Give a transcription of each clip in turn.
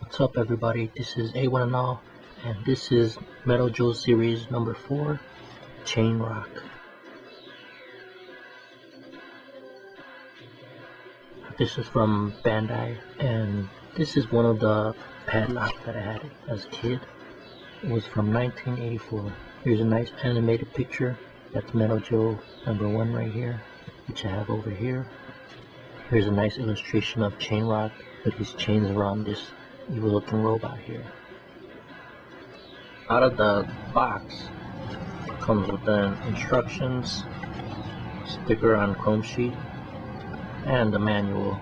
What's up everybody, this is A1 and all, and this is Metal Joe series number 4, Chain Rock. This is from Bandai, and this is one of the Padlock that I had as a kid. It was from 1984. Here's a nice animated picture. That's Metal Joe number 1 right here, which I have over here. Here's a nice illustration of Chain Rock with his chains around this evil looking robot here. Out of the box comes with the instructions, sticker on chrome sheet, and the manual.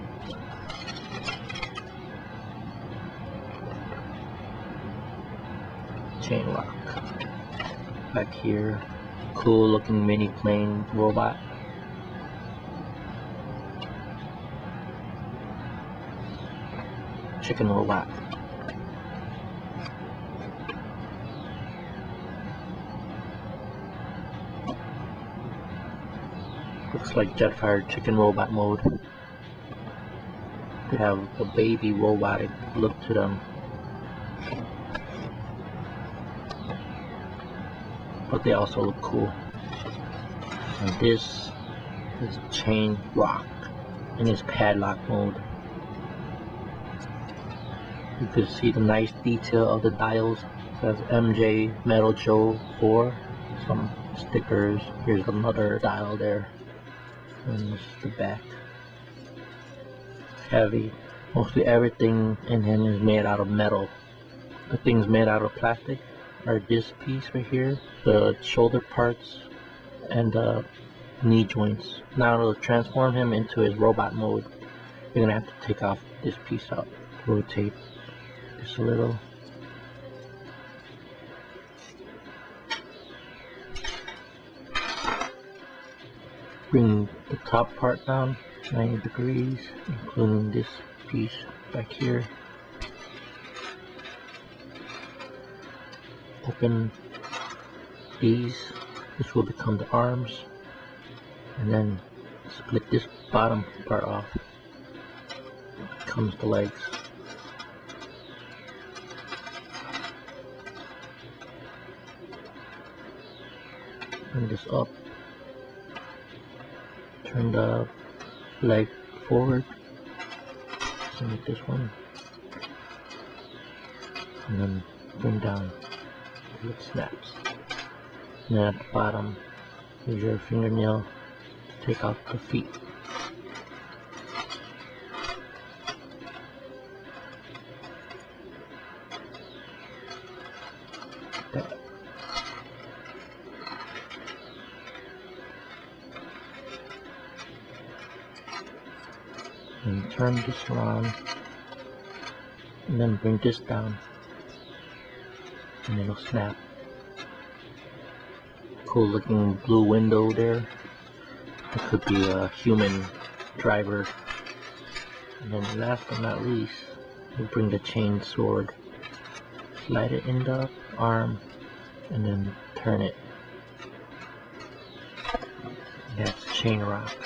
Chain Rock. Back here, cool looking mini plane robot. Chicken robot. Looks like Jetfire chicken robot mode. They have a baby robotic look to them, but they also look cool. And this is Chain Rock in its Padlock mode. You can see the nice detail of the dials. It says MJ Metal Joe 4. Some stickers. Here's another dial there. And this is the back. Heavy. Mostly everything in him is made out of metal. The things made out of plastic are this piece right here, the shoulder parts, and the knee joints. Now to transform him into his robot mode, you're gonna have to take off this piece out. Rotate just a little. Bring the top part down 90 degrees, including this piece back here. Open these. This will become the arms, and then split this bottom part off. Comes the legs. Bring this up. Turn the leg forward. Same with this one. And then bring down till it snaps. And then at the bottom, use your fingernail to take out the feet. Like that. And turn this around, and then bring this down, and it'll snap. Cool looking blue window there. It could be a human driver. And then last but not least, we'll bring the chain sword, slide it in the arm, and then turn it. That's Chain Rock.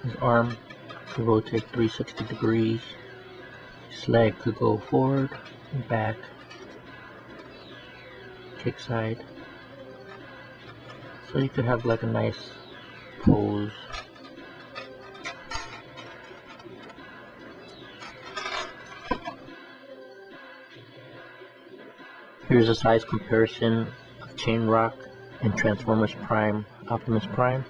His arm could rotate 360 degrees. His leg could go forward and back. Kick side. So you could have like a nice pose. Here's a size comparison of Chain Rock and Transformers Prime, Optimus Prime.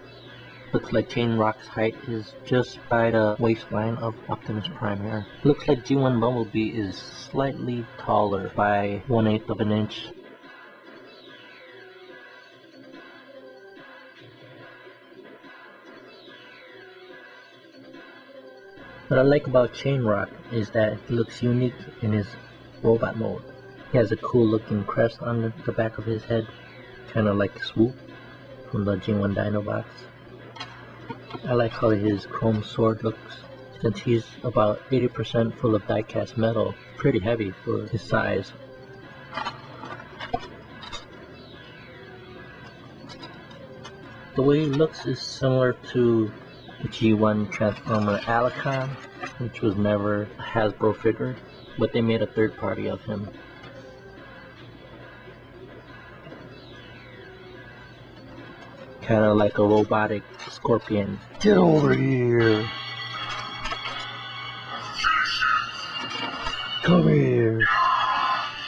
Looks like Chain Rock's height is just by the waistline of Optimus Prime here. Looks like G1 Bumblebee is slightly taller by 1/8 of an inch. What I like about Chain Rock is that he looks unique in his robot mode. He has a cool looking crest on the back of his head, kind of like Swoop from the G1 Dinobots. I like how his chrome sword looks, since he's about 80% full of die-cast metal. Pretty heavy for his size. The way he looks is similar to the G1 Transformer Alacon, which was never a Hasbro figure, but they made a third party of him. Kind of like a robotic scorpion. Get over here! Come here!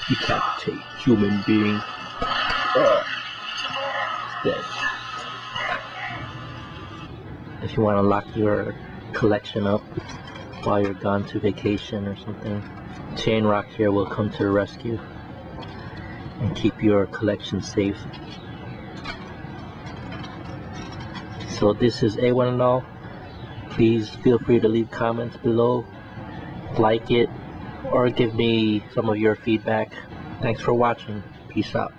Decapitate human being. Dead. If you want to lock your collection up while you're gone to vacation or something, Chain Rock here will come to the rescue and keep your collection safe. So this is A1 and all. Please feel free to leave comments below, like it, or give me some of your feedback. Thanks for watching. Peace out.